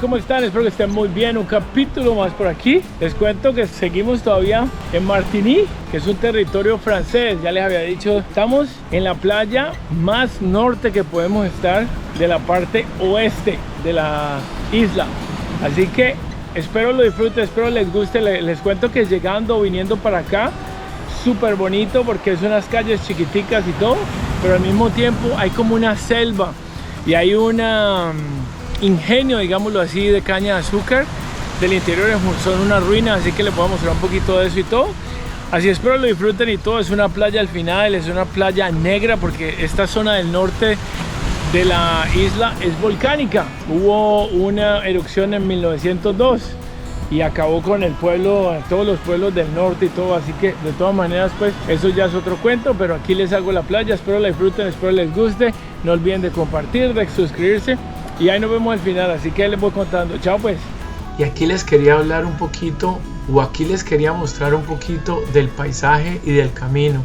¿cómo están? Espero que estén muy bien. Un capítulo más por aquí. Les cuento que seguimos todavía en Martigny, que es un territorio francés. Ya les había dicho, estamos en la playa más norte que podemos estar de la parte oeste de la isla. Así que espero lo disfruten, espero les guste. Les cuento que llegando, viniendo para acá, súper bonito porque es unas calles chiquiticas y todo, pero al mismo tiempo hay como una selva y hay un ingenio, digámoslo así, de caña de azúcar del interior. Son unas ruinas, así que les voy a mostrar un poquito de eso y todo. Así espero lo disfruten y todo. Es una playa al final, es una playa negra porque esta zona del norte de la isla es volcánica. Hubo una erupción en 1902 y acabó con el pueblo, todos los pueblos del norte y todo, así que de todas maneras pues eso ya es otro cuento, pero aquí les hago la playa. Espero la disfruten, espero les guste. No olviden de compartir, de suscribirse y ahí nos vemos al final, así que les voy contando. Chao pues. Y aquí les quería hablar un poquito, o aquí les quería mostrar un poquito del paisaje y del camino.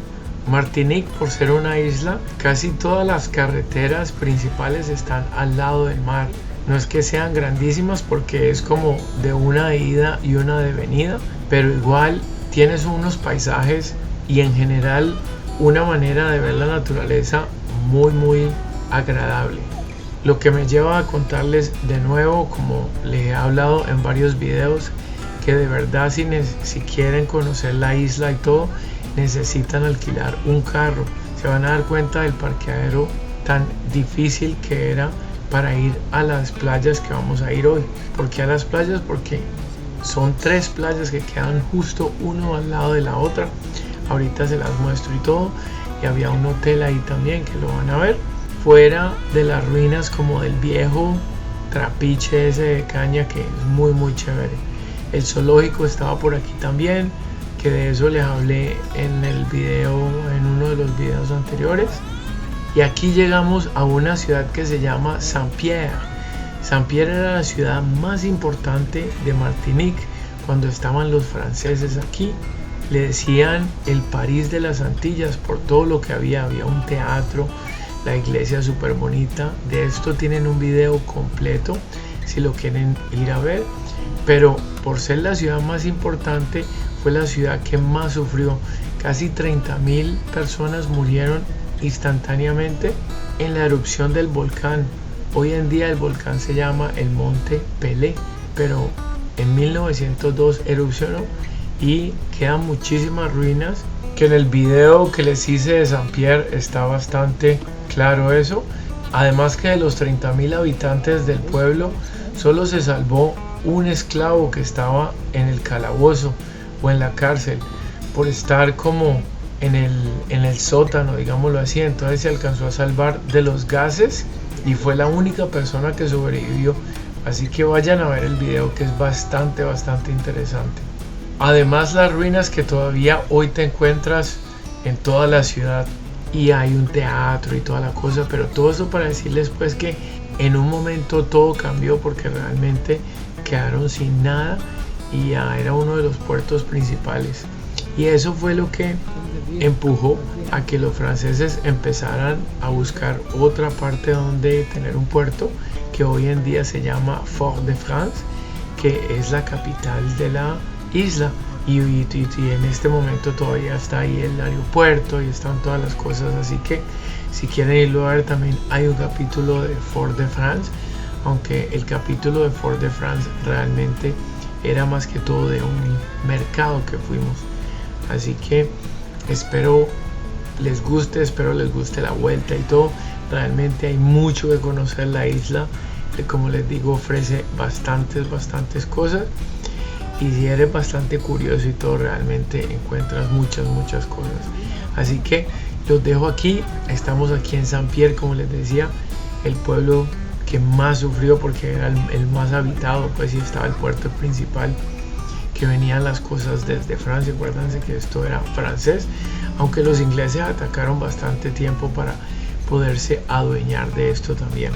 Martinique, por ser una isla, casi todas las carreteras principales están al lado del mar. No es que sean grandísimas porque es como de una de ida y una de venida, pero igual tienes unos paisajes y en general una manera de ver la naturaleza muy agradable. Lo que me lleva a contarles de nuevo, como les he hablado en varios videos, que de verdad si quieren conocer la isla y todo, necesitan alquilar un carro. Se van a dar cuenta del parqueadero tan difícil que era para ir a las playas que vamos a ir hoy. ¿Por qué a las playas? Porque son 3 playas que quedan justo uno al lado de la otra. Ahorita se las muestro y todo. Y había un hotel ahí también que lo van a ver. Fuera de las ruinas como del viejo trapiche ese de caña, que es muy chévere. El zoológico estaba por aquí también, que de eso les hablé en uno de los videos anteriores. Y aquí llegamos a una ciudad que se llama Saint-Pierre. Saint-Pierre era la ciudad más importante de Martinique cuando estaban los franceses aquí. Le decían el París de las Antillas por todo lo que había un teatro, la iglesia súper bonita. De esto tienen un video completo si lo quieren ir a ver, pero por ser la ciudad más importante fue la ciudad que más sufrió. Casi 30.000 personas murieron instantáneamente en la erupción del volcán. Hoy en día el volcán se llama el Monte Pelé, pero en 1902 erupcionó y quedan muchísimas ruinas, que en el video que les hice de Saint-Pierre está bastante claro eso. Además que de los 30.000 habitantes del pueblo solo se salvó un esclavo que estaba en el calabozo o en la cárcel por estar como en el sótano, digámoslo así. Entonces se alcanzó a salvar de los gases y fue la única persona que sobrevivió. Así que vayan a ver el video, que es bastante interesante. Además, las ruinas que todavía hoy te encuentras en toda la ciudad, y hay un teatro y toda la cosa, pero todo eso para decirles pues que en un momento todo cambió porque realmente quedaron sin nada y ya era uno de los puertos principales. Y eso fue lo que empujó a que los franceses empezaran a buscar otra parte donde tener un puerto, que hoy en día se llama Fort-de-France, que es la capital de la isla. Y en este momento todavía está ahí el aeropuerto y están todas las cosas, así que si quieren irlo a ver también hay un capítulo de Fort-de-France, aunque el capítulo de Fort-de-France realmente era más que todo de un mercado que fuimos. Así que espero les guste la vuelta y todo. Realmente hay mucho que conocer la isla, que como les digo ofrece bastantes cosas. Y si eres bastante curioso y todo, realmente encuentras muchas cosas. Así que los dejo aquí. Estamos aquí en Saint-Pierre, como les decía, el pueblo que más sufrió porque era el más habitado, pues, y estaba el puerto principal, que venían las cosas desde Francia. Acuérdense que esto era francés, aunque los ingleses atacaron bastante tiempo para poderse adueñar de esto también.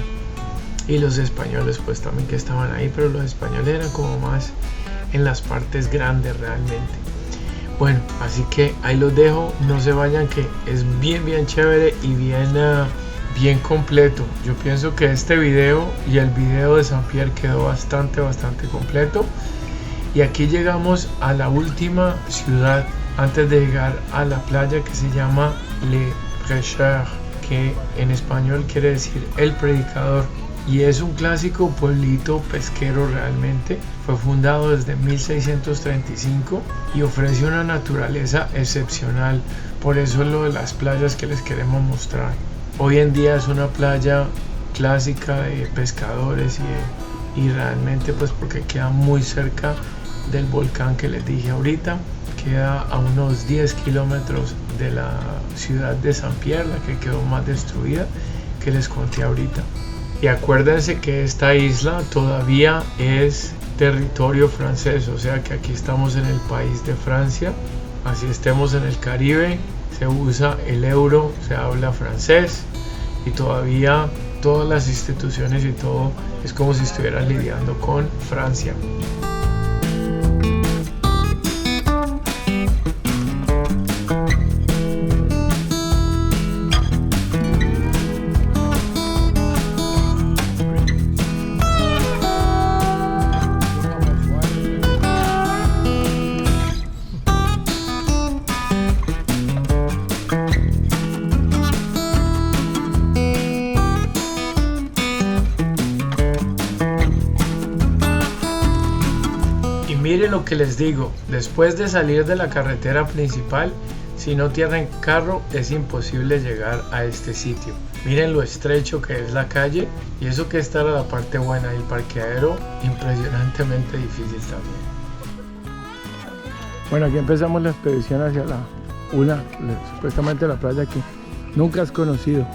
Y los españoles pues también que estaban ahí, pero los españoles eran como más en las partes grandes realmente. Bueno, así que ahí los dejo, no se vayan, que es bien chévere y bien completo. Yo pienso que este video y el video de Saint-Pierre quedó bastante completo. Y aquí llegamos a la última ciudad antes de llegar a la playa, que se llama Le Prêcheur, que en español quiere decir el predicador, y es un clásico pueblito pesquero. Realmente fue fundado desde 1635 y ofrece una naturaleza excepcional. Por eso es lo de las playas que les queremos mostrar. Hoy en día es una playa clásica de pescadores y realmente pues porque queda muy cerca del volcán que les dije ahorita. Queda a unos 10 kilómetros de la ciudad de Saint-Pierre, la que quedó más destruida, que les conté ahorita. Y acuérdense que esta isla todavía es territorio francés, o sea que aquí estamos en el país de Francia. Así estemos en el Caribe, se usa el euro, se habla francés y todavía todas las instituciones y todo es como si estuvieran lidiando con Francia. Miren lo que les digo, después de salir de la carretera principal, si no tienen carro es imposible llegar a este sitio. Miren lo estrecho que es la calle, y eso que esta era la parte buena, y el parqueadero impresionantemente difícil también. Bueno, aquí empezamos la expedición hacia supuestamente la playa que nunca has conocido.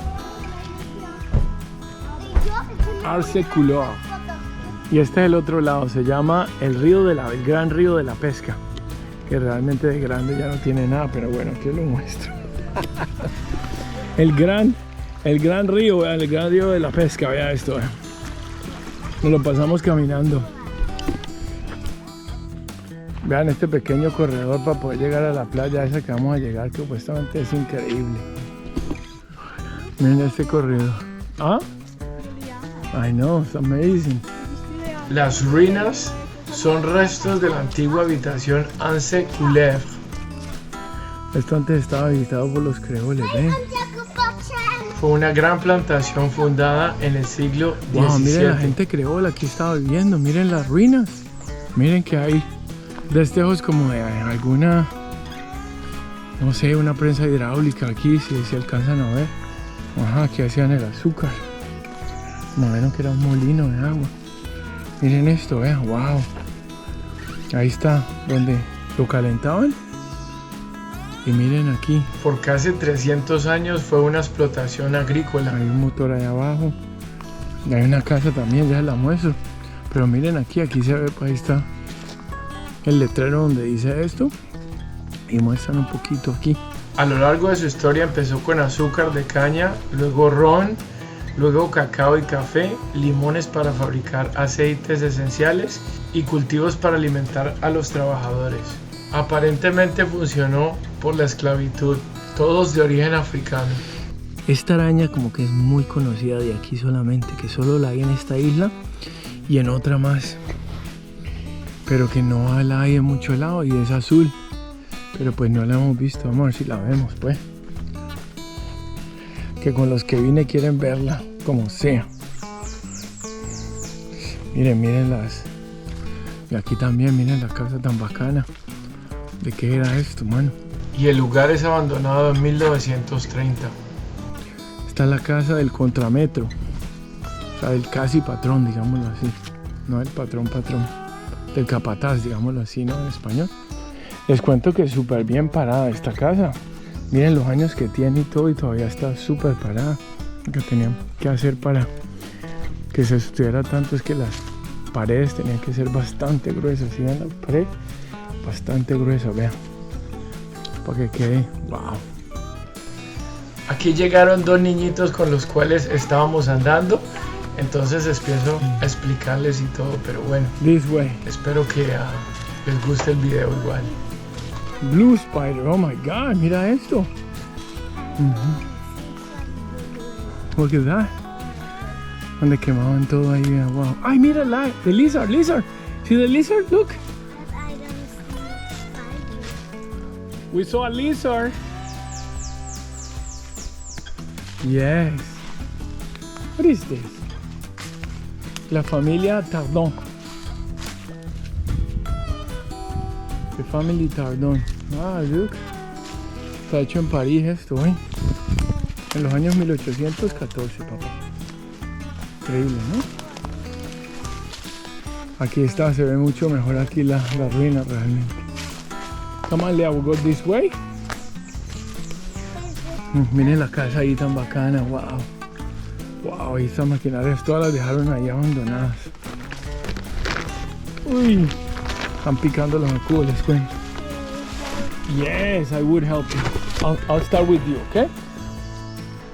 Arce-Couleur. Y este es el otro lado, se llama el Gran Río de la Pesca, que realmente de grande ya no tiene nada, pero bueno, aquí lo muestro. el gran río, vean, el Gran Río de la Pesca, vean esto, vean. Nos lo pasamos caminando. Vean este pequeño corredor para poder llegar a la playa esa que vamos a llegar, que supuestamente es increíble. Miren este corredor. ¿Ah? I know, it's amazing. Las ruinas son restos de la antigua habitación Arce-Couleur. Esto antes estaba habitado por los creoles, ¿ven? Fue una gran plantación fundada en el siglo XVII. Wow, miren la gente creola aquí estaba viviendo, miren las ruinas. Miren que hay destellos como de alguna, no sé, una prensa hidráulica aquí, si se alcanzan a ver. Ajá, aquí hacían el azúcar. Como vieron que era un molino de agua. Miren esto, vean, wow. Ahí está, donde lo calentaban. Y miren aquí. Por casi 300 años fue una explotación agrícola. Hay un motor ahí abajo. Y hay una casa también, ya la muestro. Pero miren aquí se ve, ahí está el letrero donde dice esto. Y muestran un poquito aquí. A lo largo de su historia empezó con azúcar de caña, luego ron, luego cacao y café, limones para fabricar aceites esenciales y cultivos para alimentar a los trabajadores. Aparentemente funcionó por la esclavitud, todos de origen africano. Esta araña como que es muy conocida de aquí solamente, que solo la hay en esta isla y en otra más. Pero que no la hay en mucho lado y es azul. Pero pues no la hemos visto, vamos a ver si la vemos pues. Que con los que vine quieren verla como sea. Miren las. Y aquí también, miren la casa tan bacana. ¿De qué era esto, mano? Y el lugar es abandonado en 1930. Esta es la casa del contrametro. O sea, del casi patrón, digámoslo así. No del patrón. Del capataz, digámoslo así, ¿no? En español. Les cuento que es súper bien parada esta casa. Miren los años que tiene y todo, y todavía está súper parada. Lo que tenían que hacer para que se estuviera tanto es que las paredes tenían que ser bastante gruesas. ¿Sí ven la pared? Bastante gruesa, vean. Para que quede, wow. Aquí llegaron dos niñitos con los cuales estábamos andando. Entonces empiezo a explicarles y todo, pero bueno. This way. Espero que les guste el video igual. Blue Spider, oh my god, mira esto. Look at that. Donde quemaban todo ahí, wow. Ay, mira the lizard. See the lizard? Look. But I don't see spiders. We saw a lizard. Yes. What is this? La familia Tardón. The family Tardón. Ah, look. Está hecho en París esto, ¿eh? En los años 1814, papá. Increíble, ¿no? Aquí está, se ve mucho mejor aquí la ruina realmente. Come on, Lea, we'll go this way. Miren la casa ahí tan bacana, wow. Wow, y estas maquinarias todas las dejaron ahí abandonadas. Uy, están picando los escudos, les cuento. Yes, I would help you. I'll start with you, okay?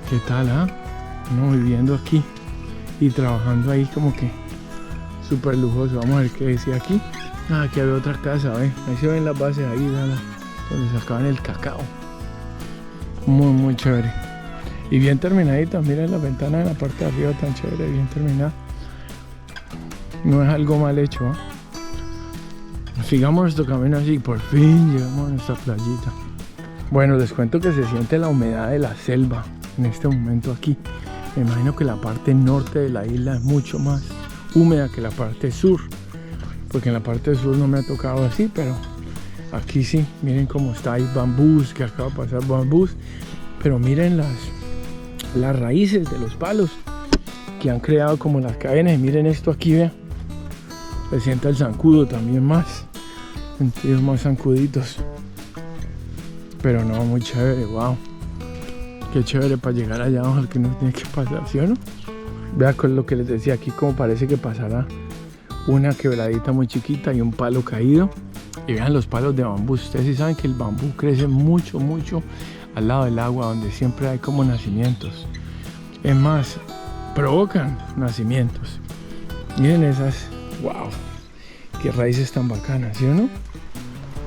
¿Qué tal, ah? No, viviendo aquí y trabajando ahí como que súper lujoso. Vamos a ver qué decía aquí. Ah, aquí había otra casa, ¿ves? Ahí se ven las bases ahí, donde sacaban el cacao. Muy chévere. Y bien terminadita, miren la ventana en la parte de arriba tan chévere, bien terminada. No es algo mal hecho, ¿eh? Sigamos nuestro camino así, por fin llegamos a nuestra playita. Bueno, les cuento que se siente la humedad de la selva en este momento aquí. Me imagino que la parte norte de la isla es mucho más húmeda que la parte sur, porque en la parte sur no me ha tocado así, pero aquí sí. Miren cómo está, hay bambús, que acaba de pasar bambús, pero miren las raíces de los palos que han creado como las cadenas. Y miren esto aquí, vean, se siente el zancudo también más, sentidos más zancuditos, pero no, muy chévere. Wow, qué chévere para llegar allá abajo, que no tiene que pasar, ¿sí o no? Vean con lo que les decía aquí, como parece que pasará una quebradita muy chiquita y un palo caído. Y vean los palos de bambú. Ustedes sí saben que el bambú crece mucho al lado del agua, donde siempre hay como nacimientos. Es más, provocan nacimientos. Miren esas, wow, qué raíces tan bacanas, ¿sí o no?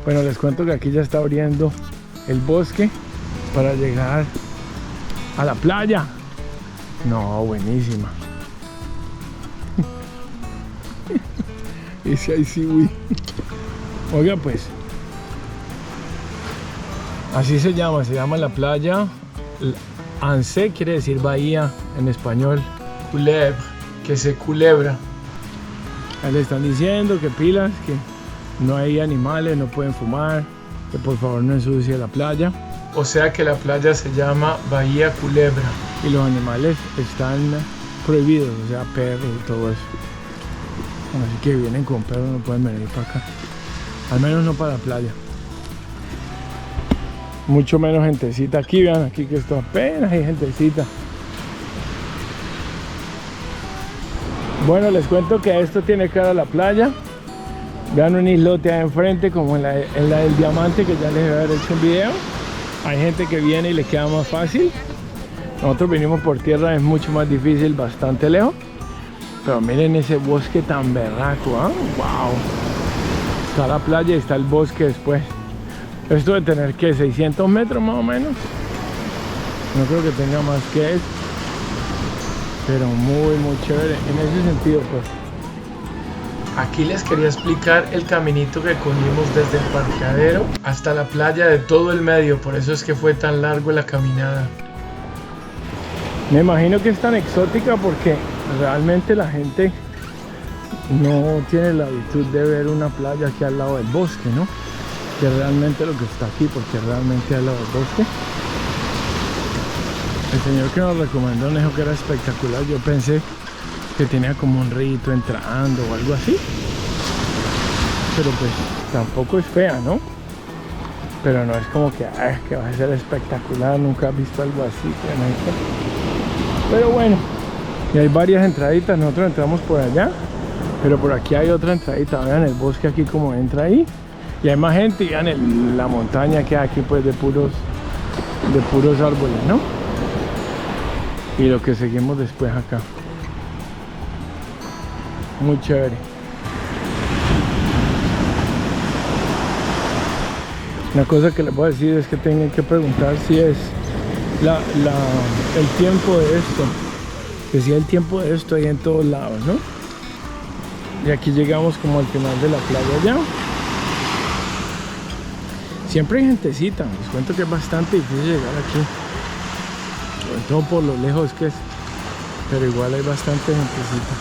Bueno, les cuento que aquí ya está abriendo el bosque para llegar a la playa. No, buenísima. Ese ahí sí, uy. Oiga, pues, así se llama la playa. Anse quiere decir bahía en español. Culebra, que se culebra. Ahí le están diciendo que pilas, que no hay animales, no pueden fumar, que por favor no ensucie la playa. O sea que la playa se llama Bahía Culebra. Y los animales están prohibidos, o sea, perros y todo eso. Así que vienen con perros, no pueden venir para acá. Al menos no para la playa. Mucho menos gentecita aquí, vean aquí que esto apenas hay gentecita. Bueno, les cuento que esto tiene cara a la playa. Vean un islote ahí enfrente, como en la del diamante, que ya les voy a haber hecho un video. Hay gente que viene y le queda más fácil. Nosotros vinimos por tierra, es mucho más difícil, bastante lejos. Pero miren ese bosque tan berraco, ¿eh? ¡Wow! Está la playa y está el bosque después. Esto de tener que 600 metros más o menos. No creo que tenga más que eso. Pero muy chévere en ese sentido, pues. Aquí les quería explicar el caminito que cogimos desde el parqueadero hasta la playa de todo el medio. Por eso es que fue tan largo la caminada. Me imagino que es tan exótica porque realmente la gente no tiene la habitud de ver una playa aquí al lado del bosque, ¿no? Que realmente lo que está aquí, porque realmente al lado del bosque. El señor que nos recomendó nos dijo que era espectacular. Yo pensé que tenía como un rito entrando o algo así, pero pues tampoco es fea, ¿no? Pero no es como que va a ser espectacular, nunca he visto algo así, pero bueno. Y hay varias entraditas, nosotros entramos por allá, pero por aquí hay otra entradita. Vean el bosque aquí como entra ahí, y hay más gente. Y vean la montaña que hay aquí, pues de puros árboles, ¿no? Y lo que seguimos después acá, muy chévere. Una cosa que les voy a decir es que tienen que preguntar si es el tiempo de esto. Decía el tiempo de esto ahí en todos lados, ¿no? Y aquí llegamos como al final de la playa ya. Siempre hay gentecita, les cuento que es bastante difícil llegar aquí. Sobre todo por lo lejos que es. Pero igual hay bastante gentecita.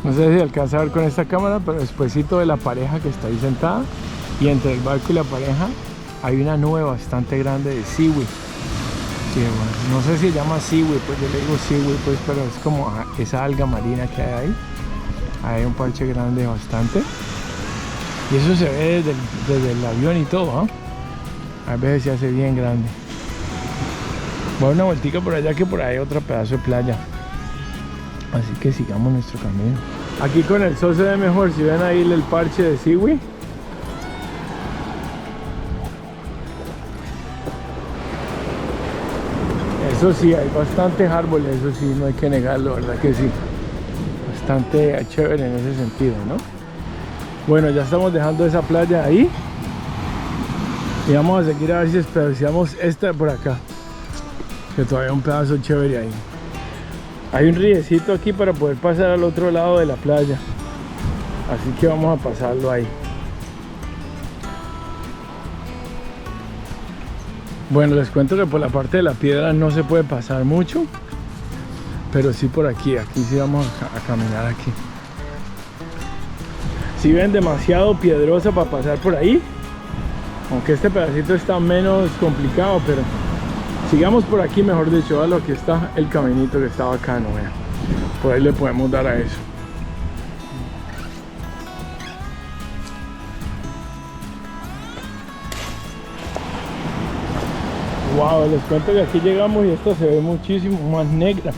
No sé si alcanza a ver con esta cámara, pero despuésito de la pareja que está ahí sentada y entre el barco y la pareja hay una nube bastante grande de seaweed. Sí, bueno, no sé si se llama seaweed, pues yo le digo seaweed, pues, pero es como esa alga marina que hay ahí. Hay un parche grande bastante. Y eso se ve desde el avión y todo, ¿eh? A veces se hace bien grande. Voy a dar una vueltica por allá, que por ahí hay otro pedazo de playa. Así que sigamos nuestro camino. Aquí con el sol se ve mejor. Si ven ahí el parche de seaweed. Eso sí, hay bastantes árboles. Eso sí, no hay que negarlo, ¿verdad que sí? Bastante chévere en ese sentido, ¿no? Bueno, ya estamos dejando esa playa ahí. Y vamos a seguir a ver si especiamos esta de por acá. Que todavía hay un pedazo chévere ahí. Hay un riecito aquí para poder pasar al otro lado de la playa. Así que vamos a pasarlo ahí. Bueno, les cuento que por la parte de la piedra no se puede pasar mucho. Pero sí por aquí sí vamos a caminar aquí. Si ven, demasiado piedrosa para pasar por ahí. Aunque este pedacito está menos complicado, pero sigamos por aquí, mejor dicho. Lo aquí está el caminito que está bacano, vean. Por ahí le podemos dar a eso. Wow, les cuento que aquí llegamos y esta se ve muchísimo más negra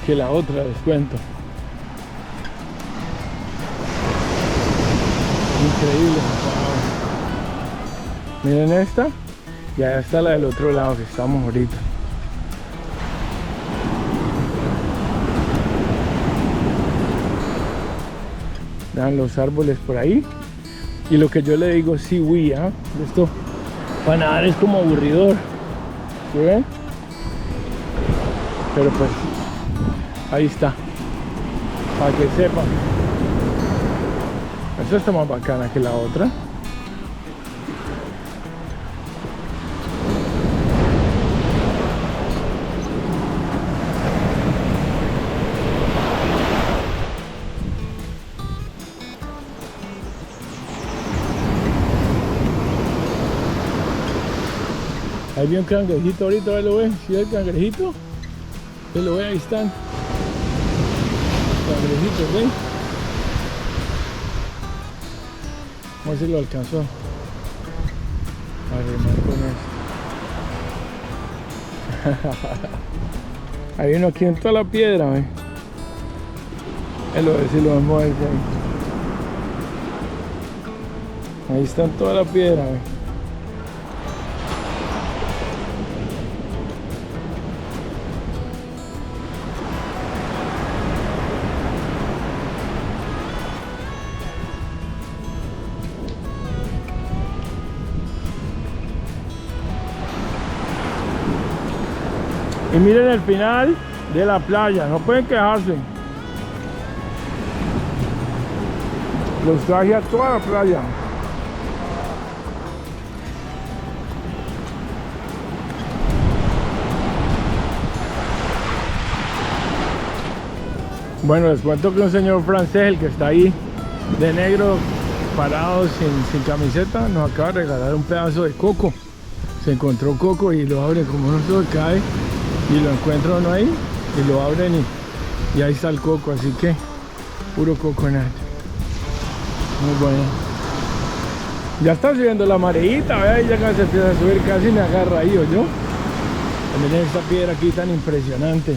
que la otra, les cuento. Increíble. Wow. Miren esta. Y allá está la del otro lado que estamos ahorita. Vean los árboles por ahí. Y lo que yo le digo seaweed, ¿eh? Esto para nadar es como aburridor. ¿Sí ven? Pero pues ahí está. Para que sepan. Esta está más bacana que la otra. Ahí vi un cangrejito ahorita, ¿lo ven? ¿Sí el cangrejito? ¿Se lo ven? Ahí están. Cangrejitos, ¿ven? Vamos a ver si lo alcanzó a remar con esto. Hay uno aquí en toda la piedra, ¿ven? Él lo ve si lo vamos a mover ahí. Ahí está en toda la piedra, ¿ven? Y miren el final de la playa, no pueden quejarse. Los traje a toda la playa. Bueno, les cuento que un señor francés, el que está ahí de negro, parado sin camiseta, nos acaba de regalar un pedazo de coco. Se encontró coco y lo abren, como no se cae. Y lo encuentran uno ahí y lo abren y ahí está el coco, así que puro coconut. Muy bueno. Ya está subiendo la mareita, vea, ya casi se empieza a subir, casi me agarra ahí, ¿o yo? Miren esta piedra aquí tan impresionante.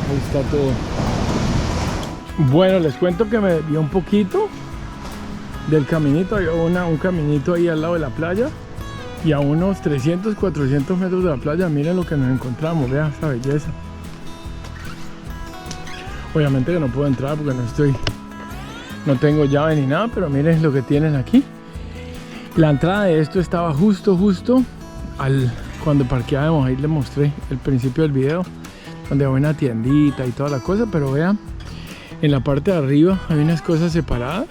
Ahí está todo. Bueno, les cuento que me desvió un poquito del caminito. Hay un caminito ahí al lado de la playa. Y a unos 300, 400 metros de la playa, miren lo que nos encontramos, vean esta belleza. Obviamente que no puedo entrar porque no tengo llave ni nada, pero miren lo que tienen aquí. La entrada de esto estaba justo cuando parqueábamos, ahí les mostré el principio del video, donde hay una tiendita y toda la cosa, pero vean, en la parte de arriba hay unas cosas separadas,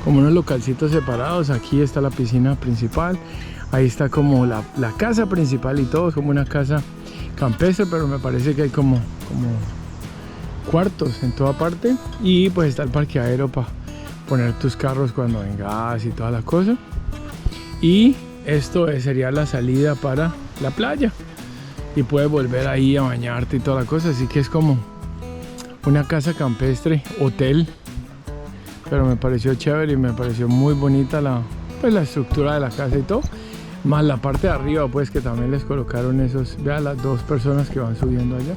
como unos localcitos separados. Aquí está la piscina principal, ahí está como la casa principal y todo, es como una casa campestre, pero me parece que hay como cuartos en toda parte. Y pues está el parqueadero para poner tus carros cuando vengas y toda la cosa. Y esto sería la salida para la playa y puedes volver ahí a bañarte y toda la cosa. Así que es como una casa campestre, hotel, pero me pareció chévere y me pareció muy bonita la estructura de la casa y todo, más la parte de arriba, pues, que también les colocaron esos, vean las dos personas que van subiendo allá,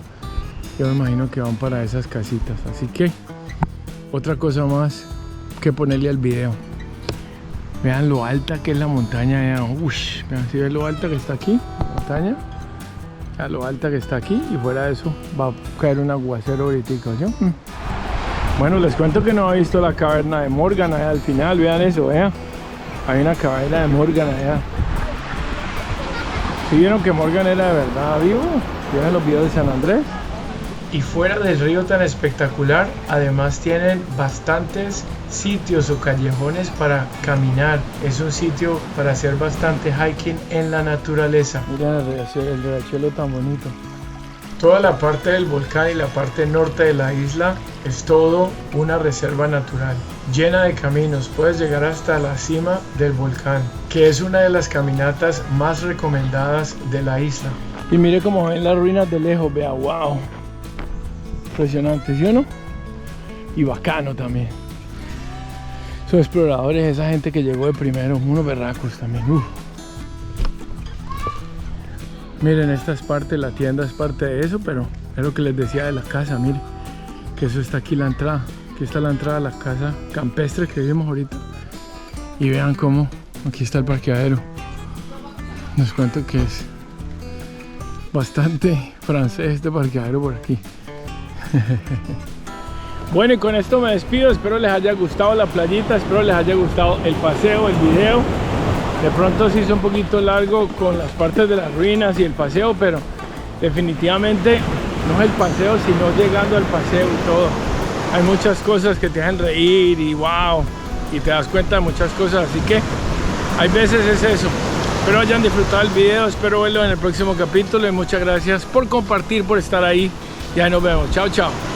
yo me imagino que van para esas casitas. Así que otra cosa más que ponerle al video, vean lo alta que es la montaña allá. Ush, vean, si ven lo alta que está aquí la montaña, a lo alta que está aquí, y fuera de eso va a caer un aguacero ahorita, ¿sí? Bueno, les cuento que no he visto la caverna de Morgan allá al final, vean eso, vean, hay una caverna de Morgan allá. ¿Sí vieron que Morgan era de verdad vivo? ¿Vieron los videos de San Andrés? Y fuera del río tan espectacular, además tienen bastantes sitios o callejones para caminar. Es un sitio para hacer bastante hiking en la naturaleza. Miren el riachuelo tan bonito. Toda la parte del volcán y la parte norte de la isla es todo una reserva natural, llena de caminos. Puedes llegar hasta la cima del volcán, que es una de las caminatas más recomendadas de la isla. Y mire cómo ven las ruinas de lejos, vea, wow. Impresionante, ¿sí o no? Y bacano también. Son exploradores, esa gente que llegó de primero, unos berracos también. Miren, esta es parte, la tienda es parte de eso, pero es lo que les decía de la casa, miren, que eso está aquí la entrada. Aquí está la entrada a la casa campestre que vimos ahorita. Y vean cómo, aquí está el parqueadero. Les cuento que es bastante francés este parqueadero por aquí. Bueno, y con esto me despido, espero les haya gustado la playita, espero les haya gustado el paseo, el video. De pronto se hizo un poquito largo con las partes de las ruinas y el paseo, pero definitivamente no es el paseo, sino llegando al paseo y todo. Hay muchas cosas que te hacen reír y wow, y te das cuenta de muchas cosas, así que hay veces es eso. Espero hayan disfrutado el video, espero verlo en el próximo capítulo y muchas gracias por compartir, por estar ahí. Ya nos vemos, chao chao.